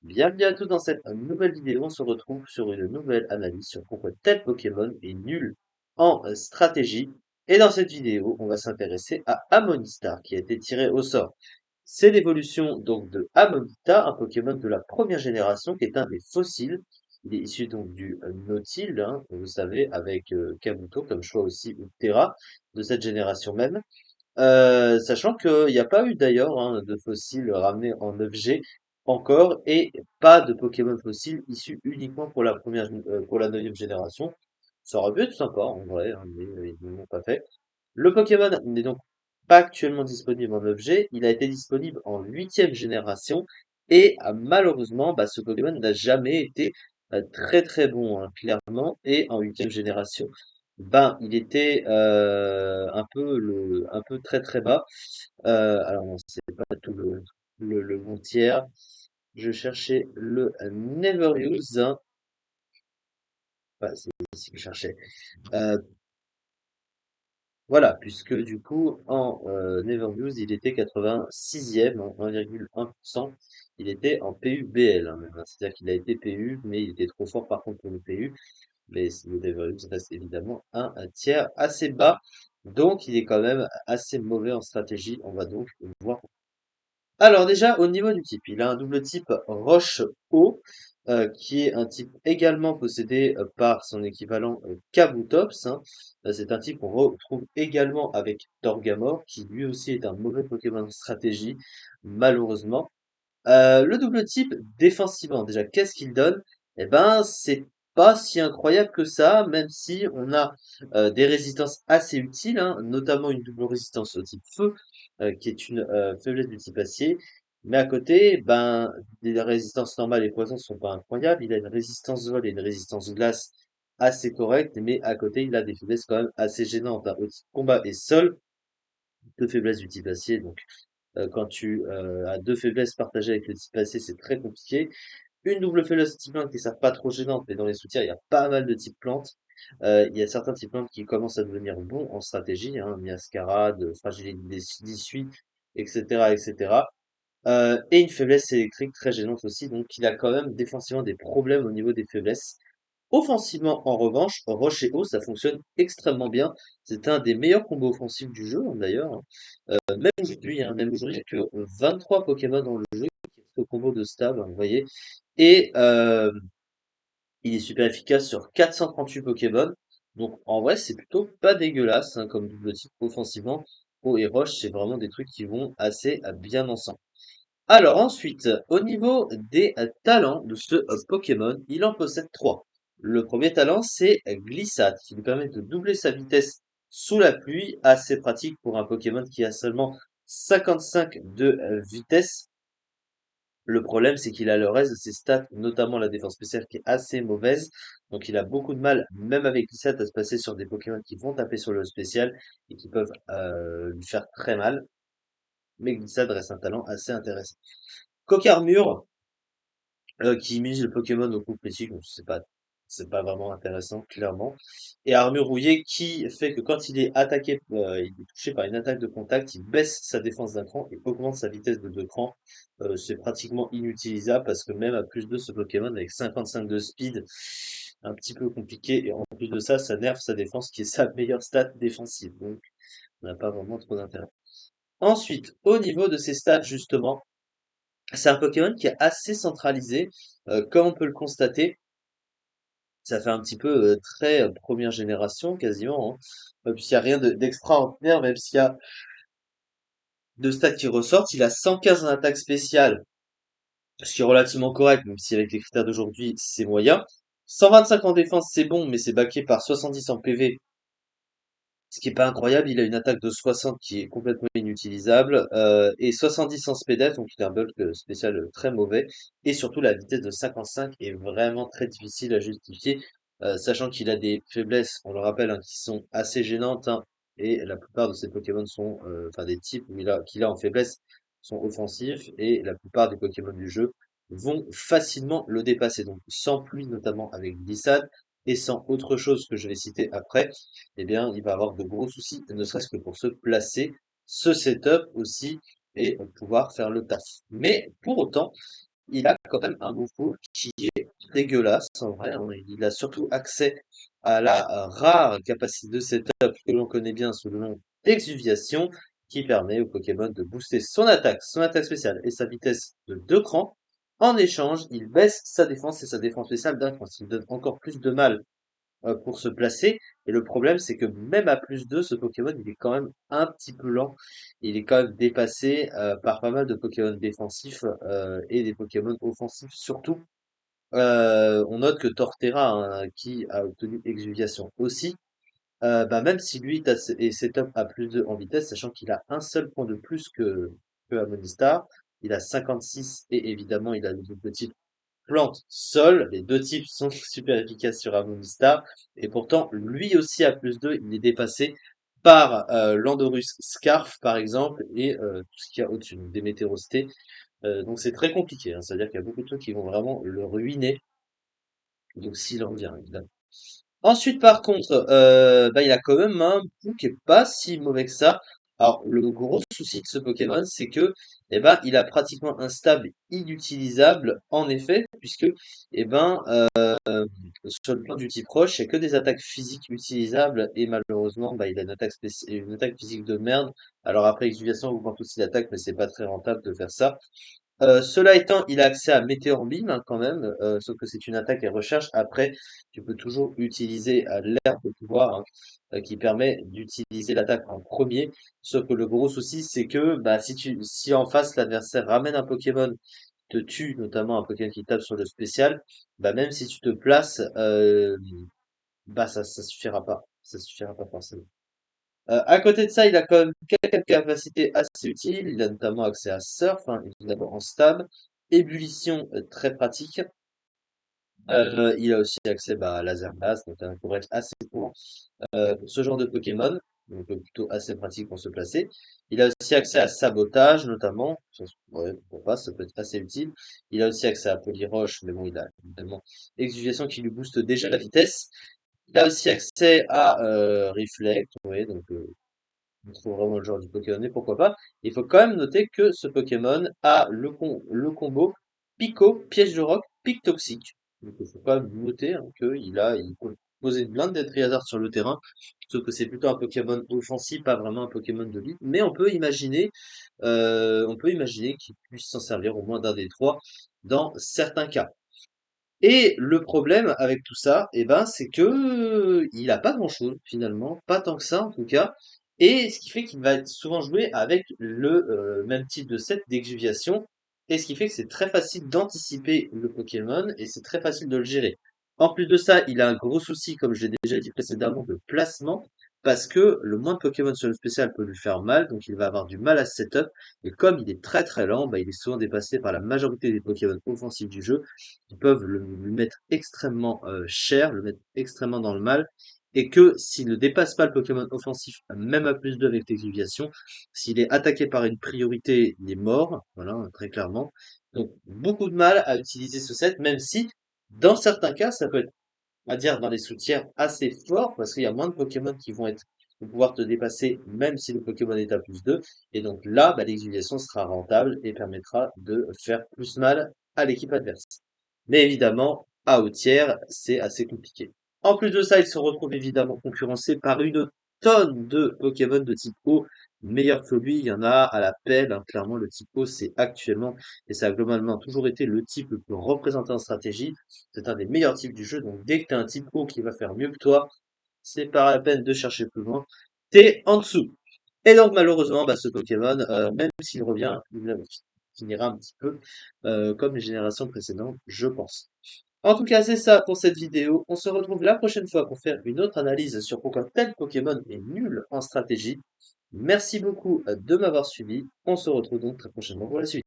Bienvenue à tous dans cette nouvelle vidéo. On se retrouve sur une nouvelle analyse sur pourquoi tel Pokémon est nul en stratégie. Et dans cette vidéo, on va s'intéresser à Amonistar qui a été tiré au sort. C'est l'évolution donc de Amonita, un Pokémon de la première génération qui est un des fossiles. Il est issu donc du Nautile, hein, vous savez, avec Kabuto comme choix aussi, ou Terra, de cette génération même. Sachant qu'il n'y a pas eu d'ailleurs hein, de fossiles ramenés en objet encore et pas de Pokémon fossiles issus uniquement pour la pour la neuvième génération. Ça aurait pu être sympa en vrai, hein, mais ils ne l'ont pas fait. Le Pokémon n'est donc pas actuellement disponible en objet, il a été disponible en huitième génération et malheureusement, bah, ce Pokémon n'a jamais été très très bon, hein, clairement, et en huitième génération, ben il était un peu très très bas. Alors non, c'est pas tout le bon tiers. Je cherchais le Never Use, hein. C'est ici que je cherchais. Euh, Voilà, puisque du coup, en Never News, il était 86e, en 1,1%. Il était en PU-BL, hein, même, hein. C'est-à-dire qu'il a été PU, mais il était trop fort par contre pour le PU. Mais le Never News reste évidemment un tiers assez bas. Donc, il est quand même assez mauvais en stratégie. On va donc voir. Alors déjà, au niveau du type, il a un double type Roche-Eau, qui est un type également possédé par son équivalent Kabutops, hein. C'est un type qu'on retrouve également avec Torgamore, qui lui aussi est un mauvais Pokémon de stratégie, malheureusement. Le double type, défensivement, déjà, qu'est-ce qu'il donne? Eh ben, c'est pas si incroyable que ça, même si on a des résistances assez utiles, hein, notamment une double résistance au type feu, qui est une faiblesse du type acier. Mais à côté, ben, les résistances normales et poison sont pas incroyables. Il a une résistance vol et une résistance glace assez correcte, mais à côté, il a des faiblesses quand même assez gênantes, hein, au type combat et sol, deux faiblesses du type acier, donc quand tu as deux faiblesses partagées avec le type AC, c'est très compliqué. Une double faiblesse type plante qui est pas trop gênante, mais dans les soutiens, il y a pas mal de types plantes. Il y a certains types plantes qui commencent à devenir bons en stratégie, hein, Miascarade, Fragilité d'Issui, etc., etc. Et une faiblesse électrique très gênante aussi, donc il a quand même défensivement des problèmes au niveau des faiblesses. Offensivement, en revanche, Roche et Eau, ça fonctionne extrêmement bien. C'est un des meilleurs combos offensifs du jeu, hein, d'ailleurs, hein. Même aujourd'hui, hein, même aujourd'hui, il y a que 23 Pokémon dans le jeu qui restent au combo de stab, hein, vous voyez. Et il est super efficace sur 438 Pokémon. Donc en vrai, c'est plutôt pas dégueulasse hein, comme double type offensivement. Eau et Roche, c'est vraiment des trucs qui vont assez bien ensemble. Alors ensuite, au niveau des talents de ce Pokémon, il en possède trois. Le premier talent, c'est Glissade, qui lui permet de doubler sa vitesse sous la pluie, assez pratique pour un Pokémon qui a seulement 55 de vitesse. Le problème, c'est qu'il a le reste de ses stats, notamment la défense spéciale, qui est assez mauvaise. Donc il a beaucoup de mal, même avec Glissade, à se passer sur des Pokémon qui vont taper sur le spécial et qui peuvent lui faire très mal. Mais Glissade reste un talent assez intéressant. Coq-Armure, qui mise le Pokémon au coup critique, donc c'est pas vraiment intéressant, clairement. Et Armure Rouillée qui fait que quand il est attaqué, il est touché par une attaque de contact, il baisse sa défense d'un cran et augmente sa vitesse de 2 crans. C'est pratiquement inutilisable parce que même à plus de ce Pokémon avec 55 de speed, un petit peu compliqué. Et en plus de ça, ça nerf sa défense qui est sa meilleure stat défensive. Donc, on n'a pas vraiment trop d'intérêt. Ensuite, au niveau de ses stats, justement, c'est un Pokémon qui est assez centralisé, comme on peut le constater. Ça fait un petit peu très première génération quasiment, hein. Puisqu'il n'y a rien d'extraordinaire, même s'il y a deux stats qui ressortent. Il a 115 en attaque spéciale, ce qui est relativement correct, même si avec les critères d'aujourd'hui c'est moyen. 125 en défense, c'est bon, mais c'est backé par 70 en PV, ce qui est pas incroyable. Il a une attaque de 60 qui est complètement inutilisable, et 70 en SPDF, donc il a un bulk spécial très mauvais. Et surtout, la vitesse de 55 est vraiment très difficile à justifier, sachant qu'il a des faiblesses, on le rappelle, hein, qui sont assez gênantes, hein, et la plupart de ses Pokémon sont, enfin des types qu'il a en faiblesse sont offensifs, et la plupart des Pokémon du jeu vont facilement le dépasser. Donc sans pluie, notamment avec Glissade, et sans autre chose que je vais citer après, eh bien, il va avoir de gros soucis, ne serait-ce que pour se placer, ce setup aussi, et pouvoir faire le taf. Mais pour autant, il a quand même un Bouffou qui est dégueulasse en vrai, hein. Il a surtout accès à la rare capacité de setup que l'on connaît bien sous le nom d'exuviation, qui permet au Pokémon de booster son attaque spéciale et sa vitesse de 2 crans. En échange, il baisse sa défense et sa défense spéciale d'un cran, ce qui donne encore plus de mal pour se placer. Et le problème, c'est que même à +2, ce Pokémon, il est quand même un petit peu lent. Il est quand même dépassé par pas mal de Pokémon défensifs et des Pokémon offensifs surtout. On note que Torterra, hein, qui a obtenu Exuviation aussi, bah même si lui est setup à +2 en vitesse, sachant qu'il a un seul point de plus que Amonistar, il a 56 et évidemment il a le double type plante, sol, les deux types sont super efficaces sur Amonistar, et pourtant, lui aussi à +2, il est dépassé par Landorus Scarf, par exemple, et tout ce qu'il y a au-dessus, donc des météorostés. Donc c'est très compliqué, hein, c'est-à-dire qu'il y a beaucoup de trucs qui vont vraiment le ruiner, donc s'il en revient, évidemment. Ensuite, par contre, bah, il a quand même un coup qui est pas si mauvais que ça. Alors, le gros souci de ce Pokémon, c'est que, eh ben, il a pratiquement un stable inutilisable, en effet, puisque, eh ben, sur le plan du type roche, il n'y a que des attaques physiques utilisables, et malheureusement, bah, il a une attaque physique de merde. Alors après, Exuviation augmente aussi l'attaque, mais c'est pas très rentable de faire ça. Cela étant, il a accès à Météor Beam, hein, quand même, sauf que c'est une attaque et recherche. Après, tu peux toujours utiliser l'herbe de pouvoir, hein, qui permet d'utiliser l'attaque en premier. Sauf que le gros souci, c'est que bah, si en face l'adversaire ramène un Pokémon, te tue, notamment un Pokémon qui tape sur le spécial, bah même si tu te places, bah ça suffira pas. Ça suffira pas forcément. À côté de ça, il a quand même quelques capacités assez utiles. Il a notamment accès à Surf, hein, évidemment en stab, Ébullition, très pratique. Il a aussi accès bah, à Laser Blast, notamment pour être assez court. Pour ce genre de Pokémon, donc plutôt assez pratique pour se placer. Il a aussi accès à Sabotage, notamment. Ouais, pourquoi pas, ça peut être assez utile. Il a aussi accès à Polyroche, mais bon, il a évidemment Exuviation qui lui booste déjà la vitesse. Il a aussi accès à Reflect, ouais, donc on trouve vraiment le genre du Pokémon, mais pourquoi pas. Il faut quand même noter que ce Pokémon a le combo Pico, Piège de Roc, Pic Toxique. Donc il faut quand même noter hein, il peut poser une blinde d'être sur le terrain, sauf que c'est plutôt un Pokémon offensif, pas vraiment un Pokémon de lead. Mais on peut imaginer qu'il puisse s'en servir au moins d'un des trois dans certains cas. Et le problème avec tout ça, eh ben, c'est que il a pas grand-chose finalement, pas tant que ça en tout cas. Et ce qui fait qu'il va être souvent joué avec le même type de set d'exuviation. Et ce qui fait que c'est très facile d'anticiper le Pokémon et c'est très facile de le gérer. En plus de ça, il a un gros souci, comme je l'ai déjà dit précédemment, de placement. Parce que le moins de Pokémon sur le spécial peut lui faire mal, donc il va avoir du mal à se setup. Et comme il est très très lent, bah, il est souvent dépassé par la majorité des Pokémon offensifs du jeu qui peuvent le mettre extrêmement cher, le mettre extrêmement dans le mal, et que s'il ne dépasse pas le Pokémon offensif, même à +2 avec l'exiliation, s'il est attaqué par une priorité, il est mort, voilà, très clairement. Donc beaucoup de mal à utiliser ce set, même si dans certains cas, ça peut être, à dire, dans les soutiens assez fort, parce qu'il y a moins de Pokémon vont pouvoir te dépasser, même si le Pokémon est à +2. Et donc là, bah, l'exiliation sera rentable et permettra de faire plus mal à l'équipe adverse. Mais évidemment, à haut tiers, c'est assez compliqué. En plus de ça, il se retrouve évidemment concurrencé par une tonne de Pokémon de type eau. Meilleur que lui, il y en a à la pelle, hein. Clairement, le type eau, c'est actuellement, et ça a globalement toujours été le type le plus représenté en stratégie. C'est un des meilleurs types du jeu, donc dès que tu as un type eau qui va faire mieux que toi, c'est pas la peine de chercher plus loin. T'es en dessous. Et donc malheureusement, bah, ce Pokémon, même s'il revient, il finira un petit peu comme les générations précédentes, je pense. En tout cas, c'est ça pour cette vidéo. On se retrouve la prochaine fois pour faire une autre analyse sur pourquoi tel Pokémon est nul en stratégie. Merci beaucoup de m'avoir suivi. On se retrouve donc très prochainement pour la suite.